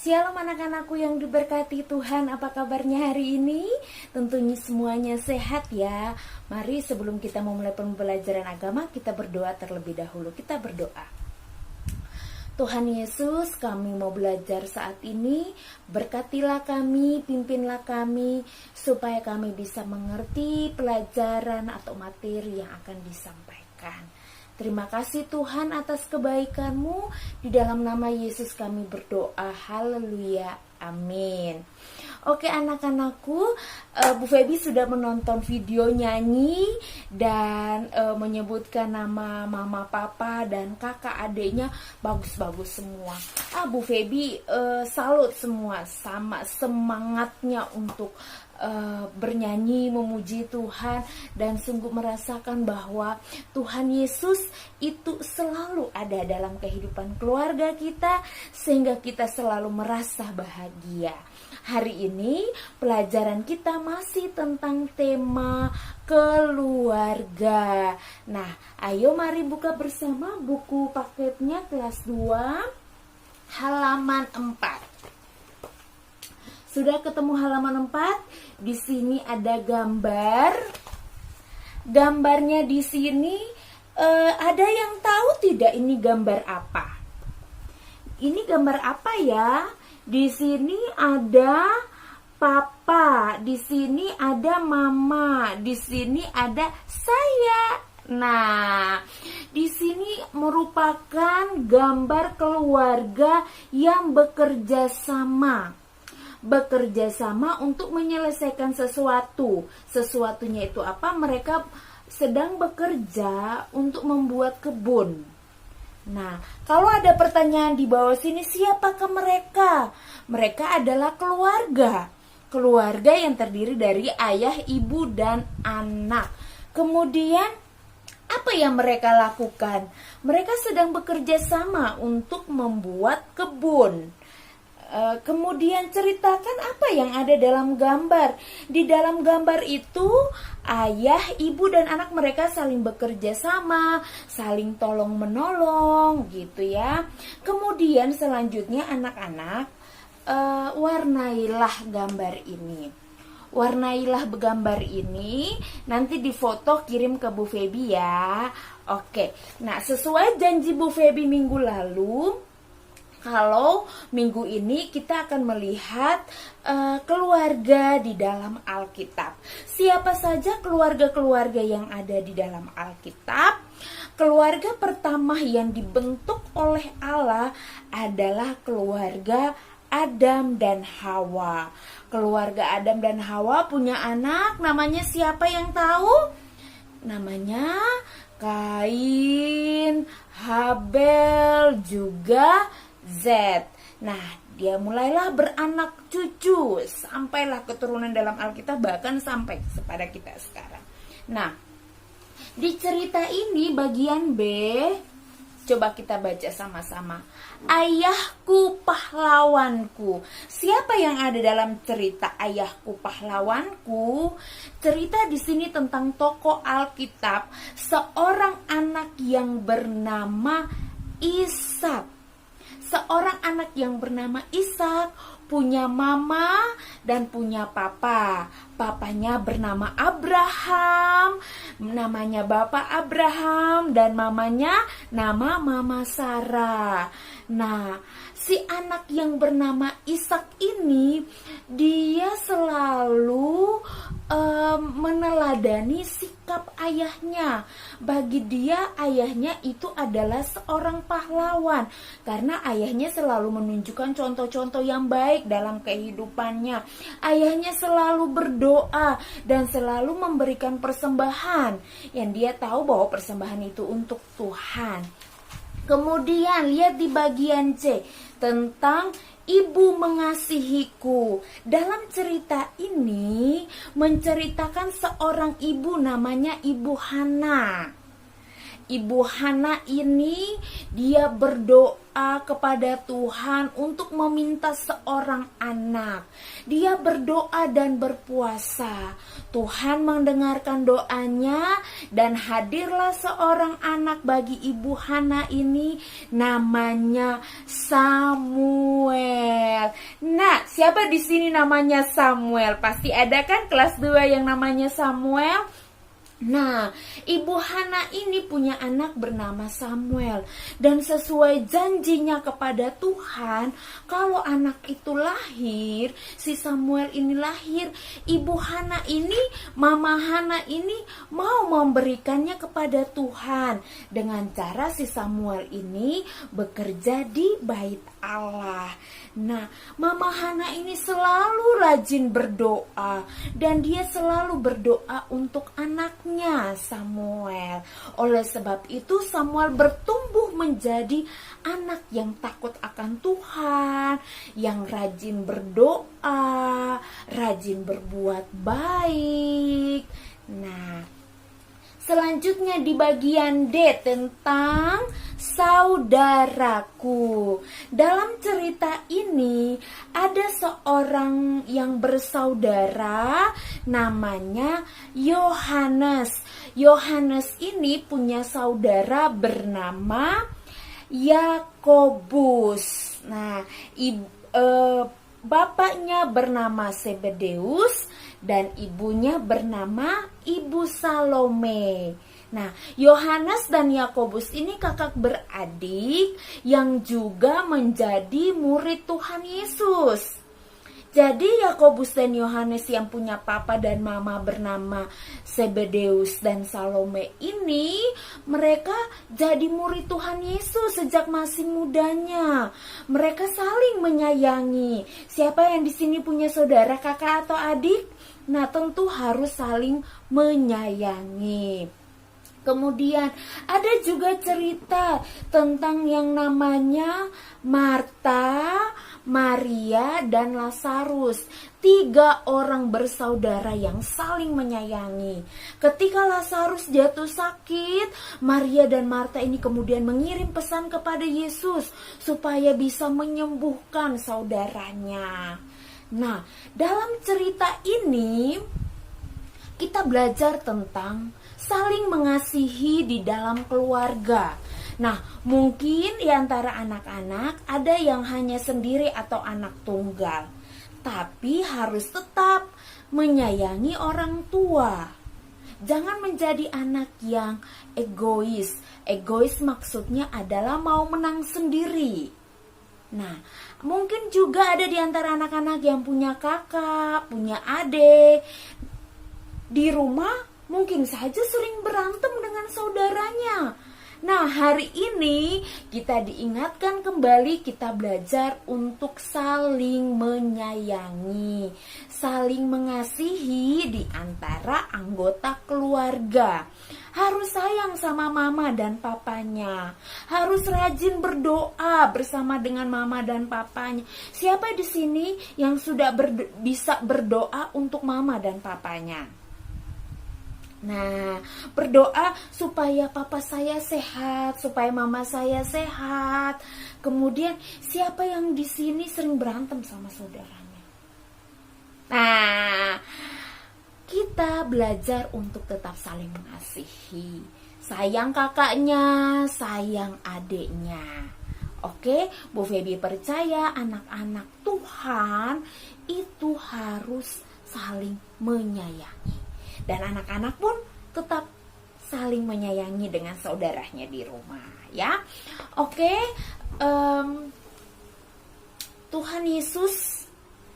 Shalom anak-anakku yang diberkati Tuhan, apa kabarnya hari ini? Tentunya semuanya sehat ya. Mari sebelum kita memulai pembelajaran agama, kita berdoa terlebih dahulu. Kita berdoa. Tuhan Yesus, kami mau belajar saat ini. Berkatilah kami, pimpinlah kami, supaya kami bisa mengerti pelajaran atau materi yang akan disampaikan. Terima kasih Tuhan atas kebaikan-Mu. Di dalam nama Yesus kami berdoa. Haleluya. Amin. Oke anak-anakku, Bu Feby sudah menonton video nyanyi dan menyebutkan nama mama, papa, dan kakak adiknya bagus-bagus semua. Bu Feby salut semua, sama semangatnya untuk bernyanyi memuji Tuhan, dan sungguh merasakan bahwa Tuhan Yesus itu selalu ada dalam kehidupan keluarga kita sehingga kita selalu merasa bahagia. Hari ini pelajaran kita masih tentang tema keluarga. Nah, ayo mari buka bersama buku paketnya kelas 2 halaman 4. Sudah ketemu halaman 4? Di sini ada gambar. Gambarnya di sini ada yang tahu tidak ini gambar apa? Ini gambar apa ya? Di sini ada papa, di sini ada mama, di sini ada saya. Nah, di sini merupakan gambar keluarga yang bekerja sama. Bekerja sama untuk menyelesaikan sesuatu. Sesuatunya itu apa? Mereka sedang bekerja untuk membuat kebun. Nah, kalau ada pertanyaan di bawah sini, siapakah mereka? Mereka adalah keluarga. Keluarga yang terdiri dari ayah, ibu, dan anak. Kemudian, apa yang mereka lakukan? Mereka sedang bekerja sama untuk membuat kebun. Kemudian ceritakan apa yang ada dalam gambar. Di dalam gambar itu ayah, ibu, dan anak mereka saling bekerja sama, saling tolong menolong gitu ya. Kemudian selanjutnya anak-anak warnailah gambar ini. Warnailah gambar ini, nanti difoto kirim ke Bu Feby ya. Oke, nah sesuai janji Bu Feby minggu lalu, kalau minggu ini kita akan melihat keluarga di dalam Alkitab. Siapa saja keluarga-keluarga yang ada di dalam Alkitab? Keluarga pertama yang dibentuk oleh Allah adalah keluarga Adam dan Hawa. Keluarga Adam dan Hawa punya anak, namanya siapa yang tahu? Namanya Kain, Habel, juga Zed. Nah, dia mulailah beranak cucu, sampailah keturunan dalam Alkitab, bahkan sampai kepada kita sekarang. Nah, di cerita ini bagian B, coba kita baca sama-sama. Ayahku pahlawanku. Siapa yang ada dalam cerita ayahku pahlawanku? Cerita di sini tentang tokoh Alkitab, seorang anak yang bernama Ishak. Seorang anak yang bernama Ishak punya mama dan punya papa. Papanya bernama Abraham, namanya Bapak Abraham, dan mamanya nama Mama Sarah. Nah, si anak yang bernama Ishak ini dia selalu meneladani sikap ayahnya. Bagi dia ayahnya itu adalah seorang pahlawan karena ayahnya selalu menunjukkan contoh-contoh yang baik dalam kehidupannya. Ayahnya selalu berdoa dan selalu memberikan persembahan yang dia tahu bahwa persembahan itu untuk Tuhan. Kemudian lihat di bagian C tentang Ibu mengasihiku. Dalam cerita ini menceritakan seorang ibu namanya Ibu Hana. Ibu Hana ini dia berdoa kepada Tuhan untuk meminta seorang anak. Dia berdoa dan berpuasa. Tuhan mendengarkan doanya dan hadirlah seorang anak bagi Ibu Hana ini, namanya Samuel. siapa di sini namanya Samuel? Pasti ada kan kelas 2 yang namanya Samuel? Nah, Ibu Hana ini punya anak bernama Samuel. Dan sesuai janjinya kepada Tuhan, kalau anak itu lahir, si Samuel ini lahir, Ibu Hana ini, Mama Hana ini mau memberikannya kepada Tuhan. Dengan cara si Samuel ini bekerja di bait Allah. Nah, Mama Hana ini selalu rajin berdoa. Dan dia selalu berdoa untuk anaknya Samuel. Oleh sebab itu Samuel bertumbuh menjadi anak yang takut akan Tuhan, yang rajin berdoa, rajin berbuat baik. Nah, selanjutnya di bagian D tentang saudaraku. Dalam cerita ini ada seorang yang bersaudara namanya Yohanes. Yohanes ini punya saudara bernama Yakobus. Nah, bapaknya bernama Sebedeus dan ibunya bernama Ibu Salome. Nah, Yohanes dan Yakobus ini kakak beradik yang juga menjadi murid Tuhan Yesus. Jadi Yakobus dan Yohanes yang punya papa dan mama bernama Sebedeus dan Salome ini, mereka jadi murid Tuhan Yesus sejak masih mudanya. Mereka saling menyayangi. Siapa yang di sini punya saudara, kakak atau adik? Nah, tentu harus saling menyayangi. Kemudian ada juga cerita tentang yang namanya Marta, Maria, dan Lazarus. 3 orang bersaudara yang saling menyayangi. Ketika Lazarus jatuh sakit, Maria dan Marta ini kemudian mengirim pesan kepada Yesus supaya bisa menyembuhkan saudaranya. Nah, dalam cerita ini kita belajar tentang saling mengasihi di dalam keluarga. Nah, mungkin di antara anak-anak ada yang hanya sendiri atau anak tunggal, tapi harus tetap menyayangi orang tua. Jangan menjadi anak yang egois. Egois maksudnya adalah mau menang sendiri. Nah, mungkin juga ada di antara anak-anak yang punya kakak, punya adik. Di rumah mungkin saja sering berantem dengan saudaranya. Nah, hari ini kita diingatkan kembali, kita belajar untuk saling menyayangi, saling mengasihi di antara anggota keluarga. Harus sayang sama mama dan papanya. Harus rajin berdoa bersama dengan mama dan papanya. Siapa di sini yang sudah bisa berdoa untuk mama dan papanya? Nah, berdoa supaya papa saya sehat, supaya mama saya sehat. Kemudian, siapa yang di sini sering berantem sama saudaranya? Nah, kita belajar untuk tetap saling mengasihi. Sayang kakaknya, sayang adiknya. Oke, Bu Feby percaya anak-anak Tuhan itu harus saling menyayangi. Dan anak-anak pun tetap saling menyayangi dengan saudaranya di rumah, ya. Oke, Tuhan Yesus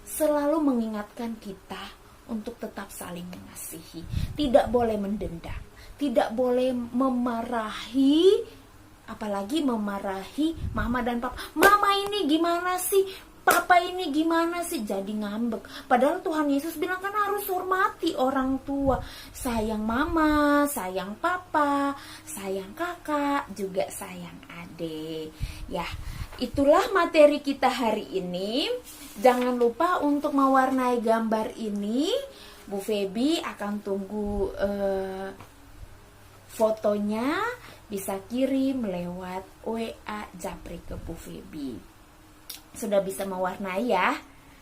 selalu mengingatkan kita untuk tetap saling mengasihi. Tidak boleh mendendam, tidak boleh memarahi, apalagi memarahi mama dan papa. Mama ini gimana sih? Papa ini gimana sih? Jadi ngambek. Padahal Tuhan Yesus bilang kan harus hormati orang tua. Sayang mama, sayang papa, sayang kakak, juga sayang adik. Ya, itulah materi kita hari ini. Jangan lupa untuk mewarnai gambar ini. Bu Feby akan tunggu fotonya. Bisa kirim lewat WA Japri ke Bu Feby. Sudah bisa mewarnai ya?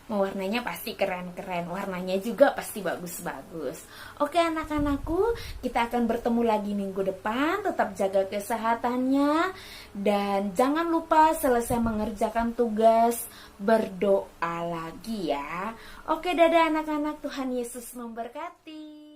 Mewarnainya pasti keren-keren, warnanya juga pasti bagus-bagus. Oke anak-anakku, kita akan bertemu lagi minggu depan. Tetap jaga kesehatannya. Dan jangan lupa selesai mengerjakan tugas, berdoa lagi ya. Oke, dadah anak-anak, Tuhan Yesus memberkati.